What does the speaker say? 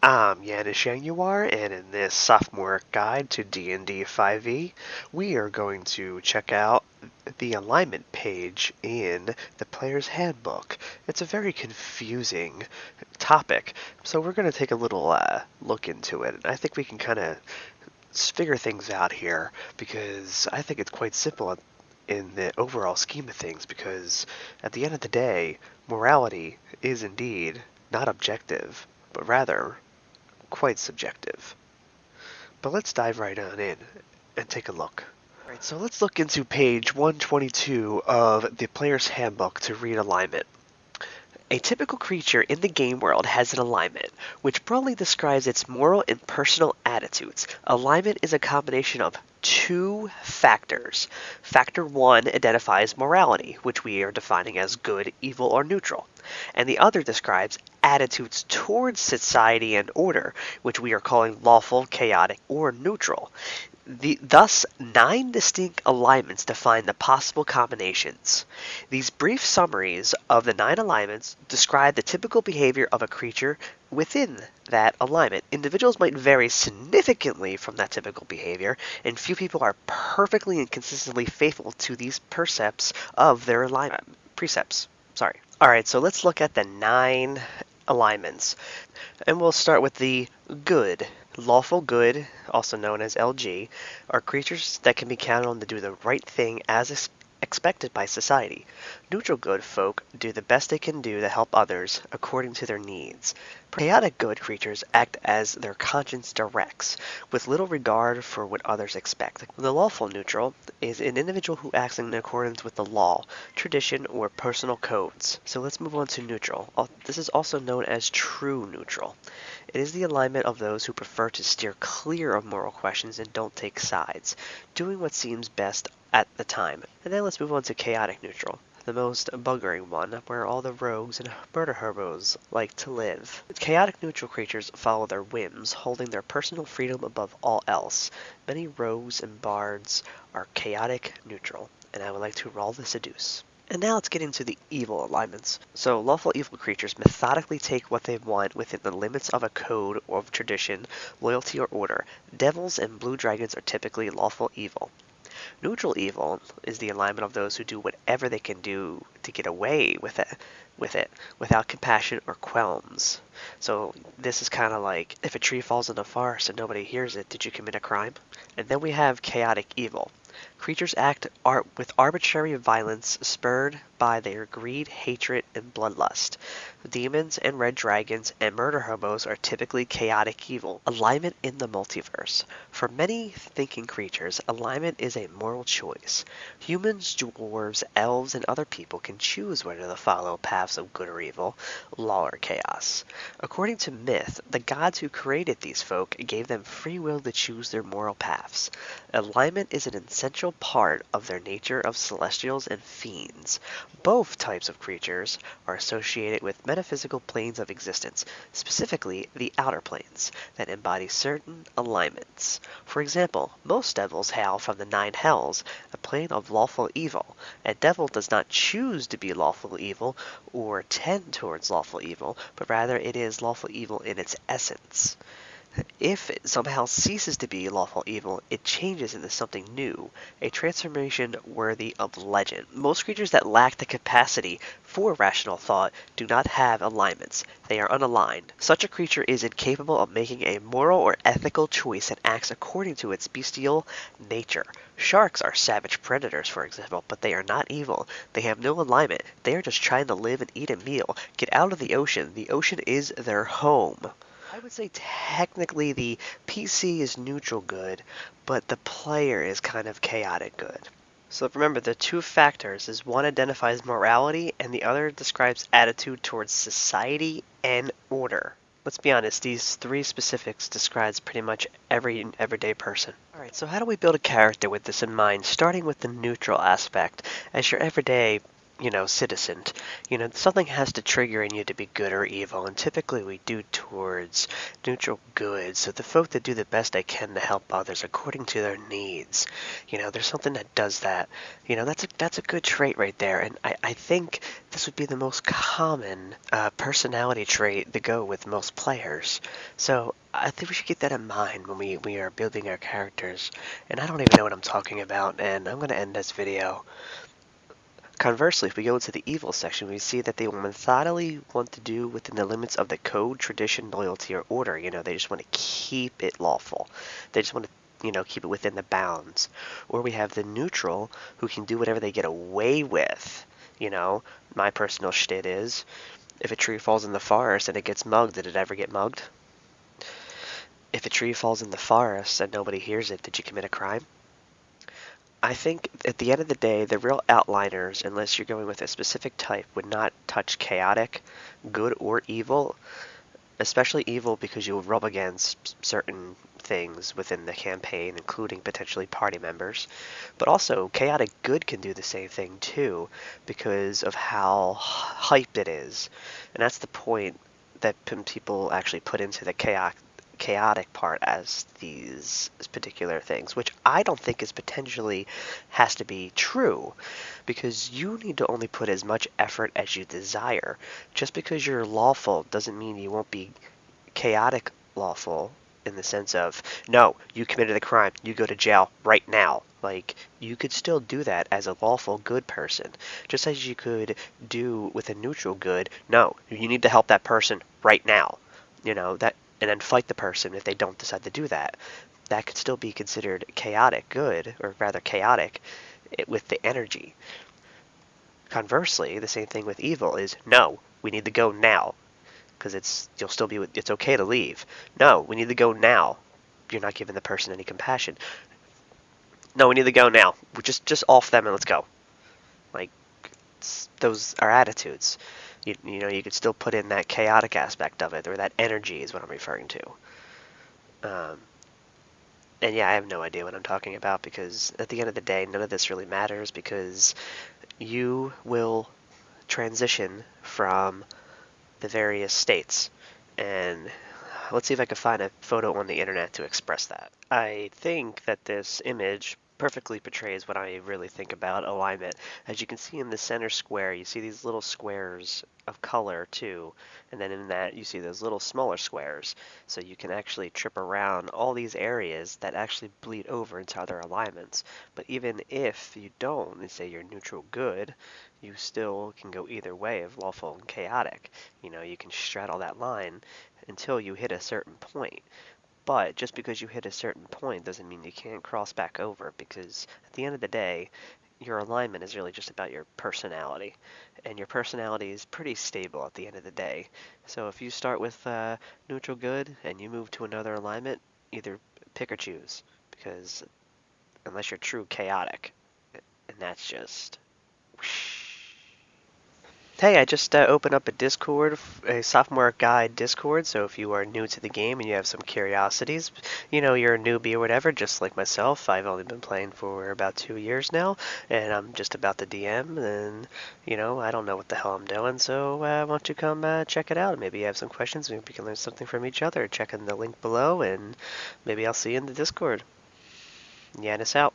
I'm Yanis Yanguar, and in this sophomoric guide to D&D 5e, we are going to check out the alignment page in the player's handbook. It's a very confusing topic, so we're going to take a little look into it. I think we can kind of figure things out here because I think it's quite simple in the overall scheme of things, because at the end of the day, morality is indeed not objective, but rather quite subjective. But let's dive right on in and take a look. Alright, so let's look into page 122 of the player's handbook to read alignment. A typical creature in the game world has an alignment, which broadly describes its moral and personal attitudes. Alignment is a combination of two factors. Factor 1 identifies morality, which we are defining as good, evil, or neutral. And the other describes attitudes towards society and order, which we are calling lawful, chaotic, or neutral. Thus, 9 distinct alignments define the possible combinations. These brief summaries of the 9 alignments describe the typical behavior of a creature within that alignment. Individuals might vary significantly from that typical behavior, and few people are perfectly and consistently faithful to these precepts of their alignment. Alright, so let's look at the 9 alignments. And we'll start with the good. Lawful good, also known as LG, are creatures that can be counted on to do the right thing as expected by society. Neutral good folk do the best they can do to help others according to their needs. Chaotic good creatures act as their conscience directs, with little regard for what others expect. The lawful neutral is an individual who acts in accordance with the law, tradition, or personal codes. So let's move on to neutral. This is also known as true neutral. It is the alignment of those who prefer to steer clear of moral questions and don't take sides, doing what seems best at the time. And then let's move on to chaotic neutral, the most buggering one, where all the rogues and murder hobos like to live. Chaotic neutral creatures follow their whims, holding their personal freedom above all else. Many rogues and bards are chaotic neutral, and I would like to roll the seduce. And now let's get into the evil alignments. So lawful evil creatures methodically take what they want within the limits of a code or of tradition, loyalty, or order. Devils and blue dragons are typically lawful evil. Neutral evil is the alignment of those who do whatever they can do to get away with it without compassion or qualms. So this is kind of like, if a tree falls in the forest and nobody hears it, did you commit a crime? And then we have chaotic evil. Creatures act with arbitrary violence spurred by their greed, hatred, and bloodlust. Demons and red dragons and murder hobos are typically chaotic evil. Alignment in the multiverse. For many thinking creatures, alignment is a moral choice. Humans, dwarves, elves, and other people can choose whether to follow paths of good or evil, law or chaos. According to myth, the gods who created these folk gave them free will to choose their moral paths. Alignment is an essential part of their nature of celestials and fiends. Both types of creatures are associated with metaphysical planes of existence, specifically the outer planes, that embody certain alignments. For example, most devils hail from the 9 hells, a plane of lawful evil. A devil does not choose to be lawful evil or tend towards lawful evil, but rather it is lawful evil in its essence. If it somehow ceases to be lawful evil, it changes into something new, a transformation worthy of legend. Most creatures that lack the capacity for rational thought do not have alignments. They are unaligned. Such a creature is incapable of making a moral or ethical choice and acts according to its bestial nature. Sharks are savage predators, for example, but they are not evil. They have no alignment. They are just trying to live and eat a meal. Get out of the ocean. The ocean is their home. I would say technically the PC is neutral good, but the player is kind of chaotic good. So remember, the two factors is one identifies morality and the other describes attitude towards society and order. Let's be honest, these 3 specifics describes pretty much every everyday person. Alright, so how do we build a character with this in mind, starting with the neutral aspect? As your everyday citizen. Something has to trigger in you to be good or evil, and typically we do towards neutral good. So the folk that do the best they can to help others according to their needs. There's something that does that. That's a good trait right there, and I think this would be the most common personality trait to go with most players. So I think we should keep that in mind when we are building our characters. And I don't even know what I'm talking about, and I'm going to end this video. Conversely, if we go into the evil section, we see that they will methodically want to do within the limits of the code, tradition, loyalty, or order. They just want to keep it lawful. They just want to, keep it within the bounds. Or we have the neutral, who can do whatever they get away with. My personal shit is, if a tree falls in the forest and it gets mugged, did it ever get mugged? If a tree falls in the forest and nobody hears it, did you commit a crime? I think at the end of the day, the real outliners, unless you're going with a specific type, would not touch chaotic, good or evil, especially evil because you will rub against certain things within the campaign, including potentially party members. But also, chaotic good can do the same thing too, because of how hyped it is. And that's the point that people actually put into the chaotic part as these particular things, which I don't think is potentially has to be true, because you need to only put as much effort as you desire. Just because you're lawful doesn't mean you won't be chaotic lawful, in the sense of, no, you committed a crime, you go to jail right now. Like, you could still do that as a lawful good person, just as you could do with a neutral good. No, you need to help that person right now. That, and then fight the person if they don't decide to do that. That could still be considered chaotic good, or rather chaotic, with the energy. Conversely, the same thing with evil is, no, we need to go now, because it's okay to leave. No, we need to go now. You're not giving the person any compassion. No, we need to go now. We just off them and let's go. Like, those are attitudes. You could still put in that chaotic aspect of it, or that energy is what I'm referring to. And yeah, I have no idea what I'm talking about, because at the end of the day, none of this really matters, because you will transition from the various states. And let's see if I can find a photo on the internet to express that. I think that this image perfectly portrays what I really think about alignment. As you can see in the center square, you see these little squares of color too, and then in that you see those little smaller squares. So you can actually trip around all these areas that actually bleed over into other alignments. But even if you don't, and say you're neutral good, you still can go either way of lawful and chaotic. You can straddle that line until you hit a certain point. But just because you hit a certain point doesn't mean you can't cross back over, because at the end of the day, your alignment is really just about your personality. And your personality is pretty stable at the end of the day. So if you start with neutral good and you move to another alignment, either pick or choose, because unless you're true chaotic, and that's just... Hey, I just opened up a Discord, a Sophomoric Guide Discord, so if you are new to the game and you have some curiosities, you're a newbie or whatever, just like myself. I've only been playing for about 2 years now, and I'm just about to DM, and, I don't know what the hell I'm doing, so why don't you come check it out? Maybe you have some questions, maybe we can learn something from each other. Check in the link below, and maybe I'll see you in the Discord. Yanis out.